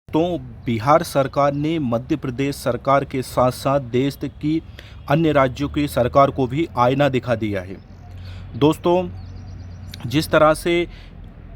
तो बिहार सरकार ने मध्य प्रदेश सरकार के साथ साथ देश की अन्य राज्यों की सरकार को भी आईना दिखा दिया है। दोस्तों, जिस तरह से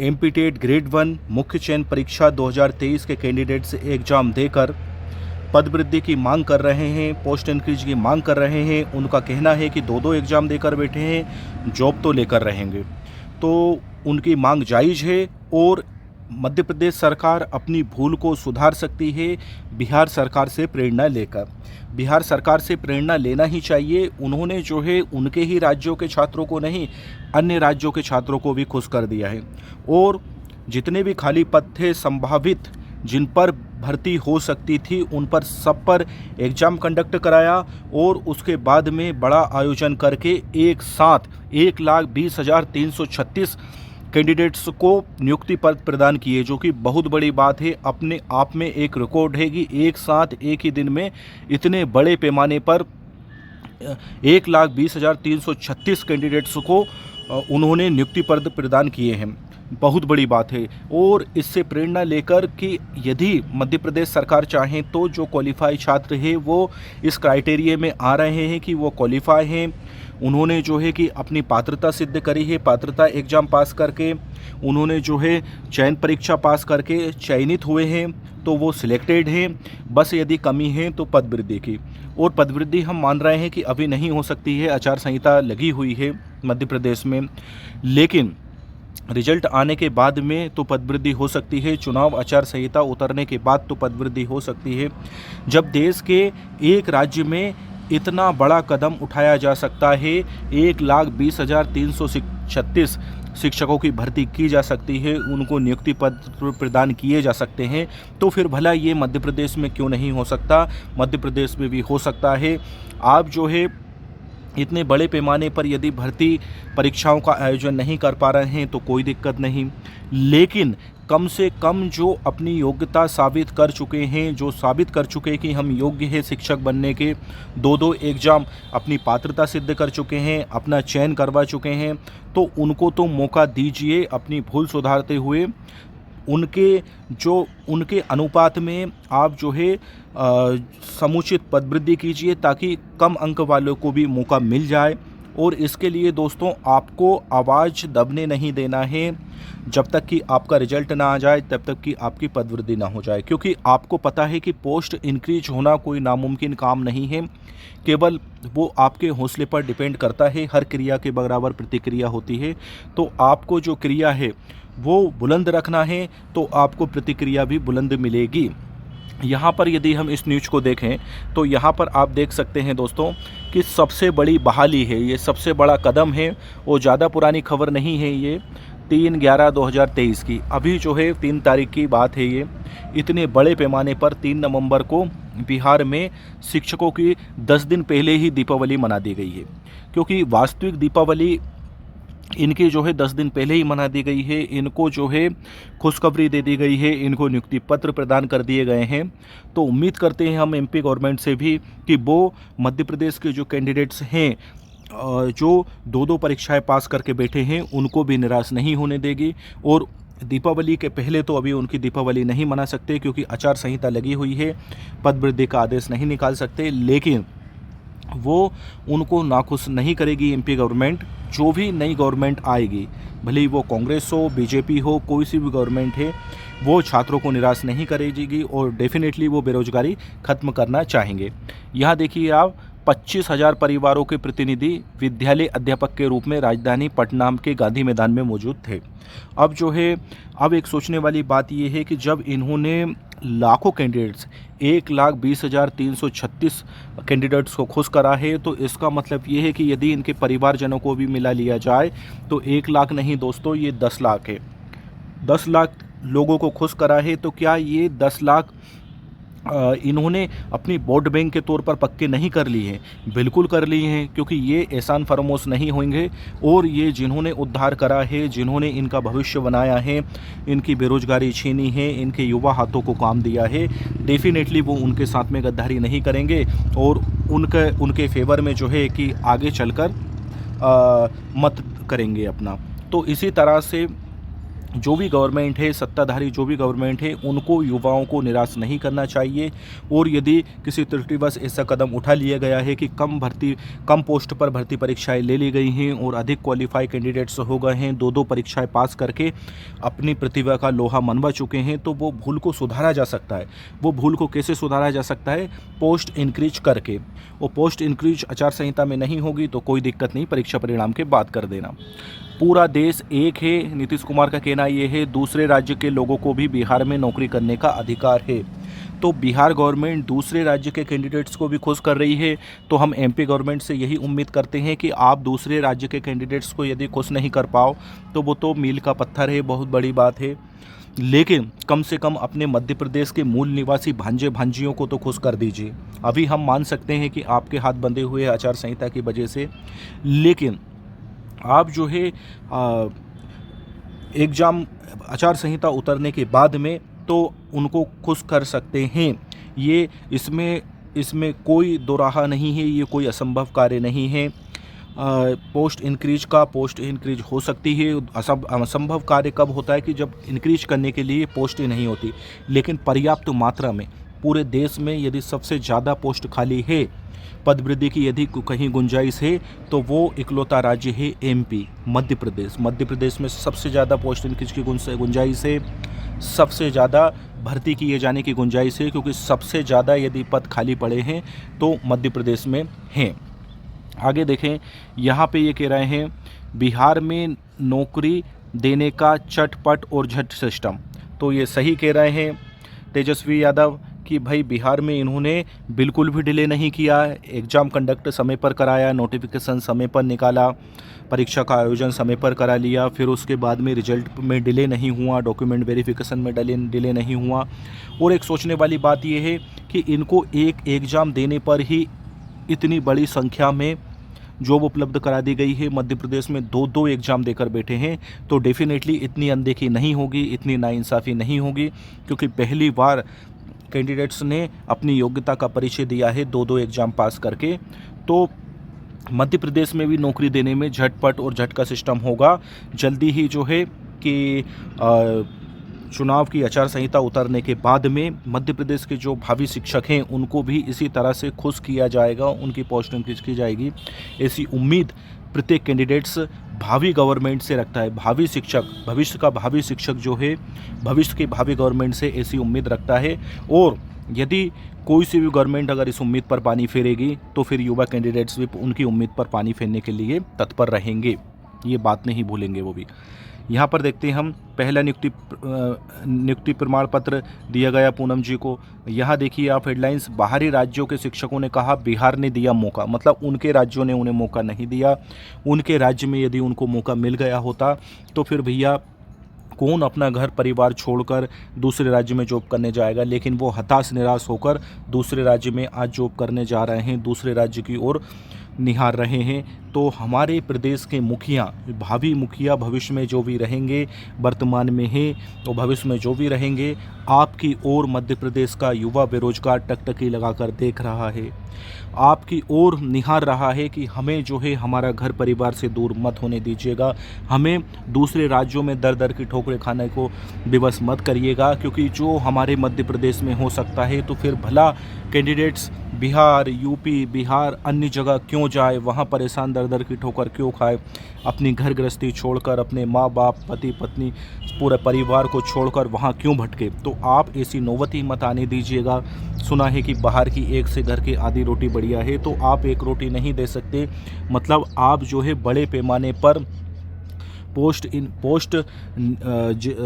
एमपीटेट ग्रेड 1 मुख्य चयन परीक्षा 2023 के कैंडिडेट्स एग्ज़ाम देकर पद वृद्धि की मांग कर रहे हैं, पोस्ट इंक्रीज की मांग कर रहे हैं, उनका कहना है कि दो एग्ज़ाम देकर बैठे हैं, जॉब तो लेकर रहेंगे। तो उनकी मांग जायज़ है और मध्य प्रदेश सरकार अपनी भूल को सुधार सकती है बिहार सरकार से प्रेरणा लेकर। बिहार सरकार से प्रेरणा लेना ही चाहिए। उन्होंने जो है उनके ही राज्यों के छात्रों को नहीं, अन्य राज्यों के छात्रों को भी खुश कर दिया है और जितने भी खाली पद थे संभावित जिन पर भर्ती हो सकती थी उन पर सब पर एग्ज़ाम कंडक्ट कराया और उसके बाद में बड़ा आयोजन करके एक साथ 1,20,336 कैंडिडेट्स को नियुक्ति पत्र प्रदान किए, जो कि बहुत बड़ी बात है। अपने आप में एक रिकॉर्ड है कि एक साथ एक ही दिन में इतने बड़े पैमाने पर 1,20,336 कैंडिडेट्स को उन्होंने नियुक्ति पत्र प्रदान किए हैं। बहुत बड़ी बात है और इससे प्रेरणा लेकर कि यदि मध्य प्रदेश सरकार चाहे तो जो क्वालिफाई छात्र हैं वो इस क्राइटेरिया में आ रहे हैं कि वो क्वालिफाई हैं, उन्होंने जो है कि अपनी पात्रता सिद्ध करी है, पात्रता एग्ज़ाम पास करके उन्होंने जो है चयन परीक्षा पास करके चयनित हुए हैं, तो वो सिलेक्टेड हैं। बस यदि कमी है तो पद वृद्धि की, और पद वृद्धि हम मान रहे हैं कि अभी नहीं हो सकती है, आचार संहिता लगी हुई है मध्य प्रदेश में, लेकिन रिजल्ट आने के बाद में तो पदवृद्धि हो सकती है, चुनाव आचार संहिता उतरने के बाद तो पदवृद्धि हो सकती है। जब देश के एक राज्य में इतना बड़ा कदम उठाया जा सकता है, 1,20,336 शिक्षकों की भर्ती की जा सकती है, उनको नियुक्ति पत्र प्रदान किए जा सकते हैं, तो फिर भला ये मध्य प्रदेश में क्यों नहीं हो सकता? मध्य प्रदेश में भी हो सकता है। आप जो है इतने बड़े पैमाने पर यदि भर्ती परीक्षाओं का आयोजन नहीं कर पा रहे हैं तो कोई दिक्कत नहीं, लेकिन कम से कम जो अपनी योग्यता साबित कर चुके हैं, जो साबित कर चुके हैं कि हम योग्य हैं शिक्षक बनने के, दो एग्ज़ाम अपनी पात्रता सिद्ध कर चुके हैं, अपना चयन करवा चुके हैं, तो उनको तो मौका दीजिए अपनी भूल सुधारते हुए। उनके अनुपात में आप जो है समुचित पदवृद्धि कीजिए ताकि कम अंक वालों को भी मौका मिल जाए। और इसके लिए दोस्तों आपको आवाज़ दबने नहीं देना है जब तक कि आपका रिजल्ट ना आ जाए, तब तक कि आपकी पदवृद्धि ना हो जाए, क्योंकि आपको पता है कि पोस्ट इंक्रीज होना कोई नामुमकिन काम नहीं है, केवल वो आपके हौसले पर डिपेंड करता है। हर क्रिया के बराबर प्रतिक्रिया होती है, तो आपको जो क्रिया है वो बुलंद रखना है तो आपको प्रतिक्रिया भी बुलंद मिलेगी। यहाँ पर यदि हम इस न्यूज़ को देखें तो यहाँ पर आप देख सकते हैं दोस्तों कि सबसे बड़ी बहाली है, ये सबसे बड़ा कदम है और ज़्यादा पुरानी खबर नहीं है, ये 3/11/2023 की, अभी जो है 3 तारीख की बात है। ये इतने बड़े पैमाने पर 3 नवंबर को बिहार में शिक्षकों की 10 दिन पहले ही दीपावली मना दी गई है, क्योंकि वास्तविक दीपावली इनकी जो है 10 दिन पहले ही मना दी गई है। इनको जो है खुशखबरी दे दी गई है, इनको नियुक्ति पत्र प्रदान कर दिए गए हैं। तो उम्मीद करते हैं हम एमपी गवर्नमेंट से भी कि वो मध्य प्रदेश के जो कैंडिडेट्स हैं जो दो परीक्षाएं पास करके बैठे हैं उनको भी निराश नहीं होने देगी। और दीपावली के पहले तो अभी उनकी दीपावली नहीं मना सकते क्योंकि आचार संहिता लगी हुई है, पद वृद्धि का आदेश नहीं निकाल सकते, लेकिन वो उनको नाखुश नहीं करेगी एमपी गवर्नमेंट। जो भी नई गवर्नमेंट आएगी, भले ही वो कांग्रेस हो, बीजेपी हो, कोई सी भी गवर्नमेंट है, वो छात्रों को निराश नहीं करेगी और डेफिनेटली वो बेरोजगारी खत्म करना चाहेंगे। यहाँ देखिए आप 25,000 परिवारों के प्रतिनिधि विद्यालय अध्यापक के रूप में राजधानी पटना के गांधी मैदान में मौजूद थे। अब जो है अब एक सोचने वाली बात यह है कि जब इन्होंने लाखों कैंडिडेट्स 1,20,336 कैंडिडेट्स को खुश करा है, तो इसका मतलब ये है कि यदि इनके परिवारजनों को भी मिला लिया जाए तो 1 लाख नहीं दोस्तों, ये 10 लाख है। 10 लाख लोगों को खुश करा है, तो क्या ये 10 लाख इन्होंने अपनी वोट बैंक के तौर पर पक्के नहीं कर लिए हैं? बिल्कुल कर लिए हैं, क्योंकि ये एहसान फरामोश नहीं होंगे और ये जिन्होंने उद्धार करा है, जिन्होंने इनका भविष्य बनाया है, इनकी बेरोजगारी छीनी है, इनके युवा हाथों को काम दिया है, डेफिनेटली वो उनके साथ में गद्दारी नहीं करेंगे और उनके फेवर में जो है कि आगे चलकर मत करेंगे अपना। तो इसी तरह से जो भी गवर्नमेंट है, सत्ताधारी जो भी गवर्नमेंट है, उनको युवाओं को निराश नहीं करना चाहिए। और यदि किसी त्रुटिवश ऐसा कदम उठा लिया गया है कि कम पोस्ट पर भर्ती परीक्षाएं ले ली गई हैं और अधिक क्वालिफाई कैंडिडेट्स हो गए हैं, दो परीक्षाएं पास करके अपनी प्रतिभा का लोहा मनवा चुके हैं, तो वो भूल को सुधारा जा सकता है। वो भूल को कैसे सुधारा जा सकता है? पोस्ट इंक्रीज करके। वो पोस्ट इंक्रीज आचार संहिता में नहीं होगी तो कोई दिक्कत नहीं, परीक्षा परिणाम के बाद कर देना। पूरा देश एक है, नीतीश कुमार का कहना ये है, दूसरे राज्य के लोगों को भी बिहार में नौकरी करने का अधिकार है। तो बिहार गवर्नमेंट दूसरे राज्य के कैंडिडेट्स को भी खुश कर रही है, तो हम एमपी गवर्नमेंट से यही उम्मीद करते हैं कि आप दूसरे राज्य के कैंडिडेट्स को यदि खुश नहीं कर पाओ तो वो तो मील का पत्थर है, बहुत बड़ी बात है, लेकिन कम से कम अपने मध्य प्रदेश के मूल निवासी भांजे भांजियों को तो खुश कर दीजिए। अभी हम मान सकते हैं कि आपके हाथ बंधे हुए आचार संहिता की वजह से, लेकिन आप जो है एग्ज़ाम आचार संहिता उतरने के बाद में तो उनको खुश कर सकते हैं। ये इसमें कोई दोराहा नहीं है, ये कोई असंभव कार्य नहीं है। पोस्ट इंक्रीज हो सकती है। असंभव कार्य कब होता है? कि जब इंक्रीज करने के लिए पोस्ट ही नहीं होती, लेकिन पर्याप्त मात्रा में पूरे देश में यदि सबसे ज़्यादा पोस्ट खाली है, पद वृद्धि की यदि कहीं गुंजाइश है, तो वो इकलौता राज्य है एमपी, मध्य प्रदेश में सबसे ज़्यादा पोस्ट इंक्रीज की गुंजाइश है, सबसे ज़्यादा भर्ती किए जाने की गुंजाइश है, क्योंकि सबसे ज़्यादा यदि पद खाली पड़े हैं तो मध्य प्रदेश में हैं। आगे देखें, यहाँ पे ये कह रहे हैं बिहार में नौकरी देने का चटपट और झट सिस्टम। तो ये सही कह रहे हैं तेजस्वी यादव कि भाई बिहार में इन्होंने बिल्कुल भी डिले नहीं किया, एग्ज़ाम कंडक्ट समय पर कराया, नोटिफिकेशन समय पर निकाला, परीक्षा का आयोजन समय पर करा लिया, फिर उसके बाद में रिजल्ट में डिले नहीं हुआ, डॉक्यूमेंट वेरिफिकेशन में डिले नहीं हुआ। और एक सोचने वाली बात यह है कि इनको एक एग्ज़ाम देने पर ही इतनी बड़ी संख्या में जॉब उपलब्ध करा दी गई है। मध्य प्रदेश में दो एग्ज़ाम देकर बैठे हैं, तो डेफिनेटली इतनी अनदेखी नहीं होगी, इतनी नाइंसाफ़ी नहीं होगी, क्योंकि पहली बार कैंडिडेट्स ने अपनी योग्यता का परिचय दिया है दो एग्ज़ाम पास करके। तो मध्य प्रदेश में भी नौकरी देने में झटपट और झटका सिस्टम होगा। जल्दी ही जो है कि चुनाव की आचार संहिता उतरने के बाद में मध्य प्रदेश के जो भावी शिक्षक हैं उनको भी इसी तरह से खुश किया जाएगा, उनकी पोस्ट इंक्रीज की जाएगी, ऐसी उम्मीद प्रत्येक कैंडिडेट्स भावी गवर्नमेंट से रखता है। भावी शिक्षक, भविष्य का भावी शिक्षक जो है भविष्य के भावी गवर्नमेंट से ऐसी उम्मीद रखता है। और यदि कोई सी भी गवर्नमेंट अगर इस उम्मीद पर पानी फेरेगी तो फिर युवा कैंडिडेट्स भी उनकी उम्मीद पर पानी फेरने के लिए तत्पर रहेंगे, ये बात नहीं भूलेंगे वो भी। यहाँ पर देखते हैं हम, पहला नियुक्ति प्रमाण पत्र दिया गया पूनम जी को। यहाँ देखिए आप हेडलाइंस, बाहरी राज्यों के शिक्षकों ने कहा बिहार ने दिया मौका, मतलब उनके राज्यों ने उन्हें मौका नहीं दिया। उनके राज्य में यदि उनको मौका मिल गया होता तो फिर भैया कौन अपना घर परिवार छोड़कर दूसरे राज्य में जॉब करने जाएगा, लेकिन वो हताश निराश होकर दूसरे राज्य में आज जॉब करने जा रहे हैं, दूसरे राज्य की ओर निहार रहे हैं। तो हमारे प्रदेश के मुखिया, भावी मुखिया भविष्य में जो भी रहेंगे, वर्तमान में हैं तो भविष्य में जो भी रहेंगे, आपकी ओर मध्य प्रदेश का युवा बेरोजगार टकटकी लगाकर देख रहा है, आपकी ओर निहार रहा है कि हमें जो है हमारा घर परिवार से दूर मत होने दीजिएगा, हमें दूसरे राज्यों में दर दर की ठोकरें खाने को विवश मत करिएगा, क्योंकि जो हमारे मध्य प्रदेश में हो सकता है तो फिर भला कैंडिडेट्स बिहार, यूपी, बिहार अन्य जगह क्यों जाए, वहाँ परेशान दर दर की ठोकर क्यों खाए, अपनी घर गृहस्थी छोड़कर, अपने माँ बाप, पति पत्नी, पूरे परिवार को छोड़कर वहाँ क्यों भटके। तो आप ऐसी नौबत ही मत आने दीजिएगा। सुना है कि बाहर की एक से घर की आधी रोटी बढ़िया है, तो आप एक रोटी नहीं दे सकते, मतलब आप जो है बड़े पैमाने पर पोस्ट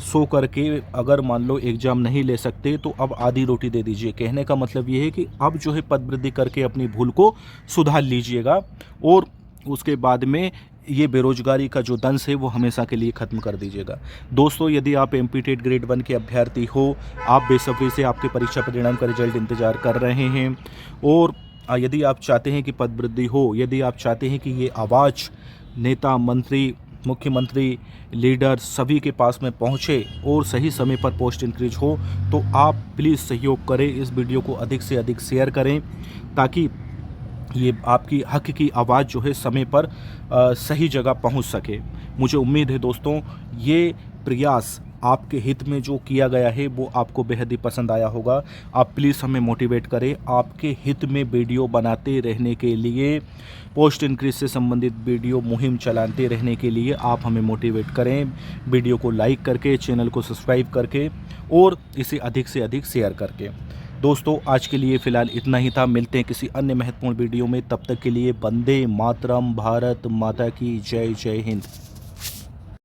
शो करके अगर मान लो एग्ज़ाम नहीं ले सकते तो अब आधी रोटी दे दीजिए। कहने का मतलब ये है कि अब जो है पद वृद्धि करके अपनी भूल को सुधार लीजिएगा और उसके बाद में ये बेरोजगारी का जो दंश है वो हमेशा के लिए ख़त्म कर दीजिएगा। दोस्तों, यदि आप एमपी टेट ग्रेड 1 के अभ्यर्थी हो, आप बेसब्री से आपके परीक्षा परिणाम का रिजल्ट इंतज़ार कर रहे हैं, और यदि आप चाहते हैं कि पद वृद्धि हो, यदि आप चाहते हैं कि ये आवाज़ नेता, मंत्री, मुख्यमंत्री, लीडर सभी के पास में पहुंचे और सही समय पर पोस्ट इंक्रीज हो, तो आप प्लीज़ सहयोग करें, इस वीडियो को अधिक से अधिक शेयर करें, ताकि ये आपकी हक की आवाज़ जो है समय पर सही जगह पहुंच सके। मुझे उम्मीद है दोस्तों, ये प्रयास आपके हित में जो किया गया है वो आपको बेहद ही पसंद आया होगा। आप प्लीज़ हमें मोटिवेट करें, आपके हित में वीडियो बनाते रहने के लिए, पोस्ट इंक्रीज से संबंधित वीडियो मुहिम चलाते रहने के लिए आप हमें मोटिवेट करें, वीडियो को लाइक करके, चैनल को सब्सक्राइब करके और इसे अधिक से अधिक शेयर करके। दोस्तों आज के लिए फ़िलहाल इतना ही था, मिलते हैं किसी अन्य महत्वपूर्ण वीडियो में, तब तक के लिए वंदे मातरम, भारत माता की जय, जय हिंद।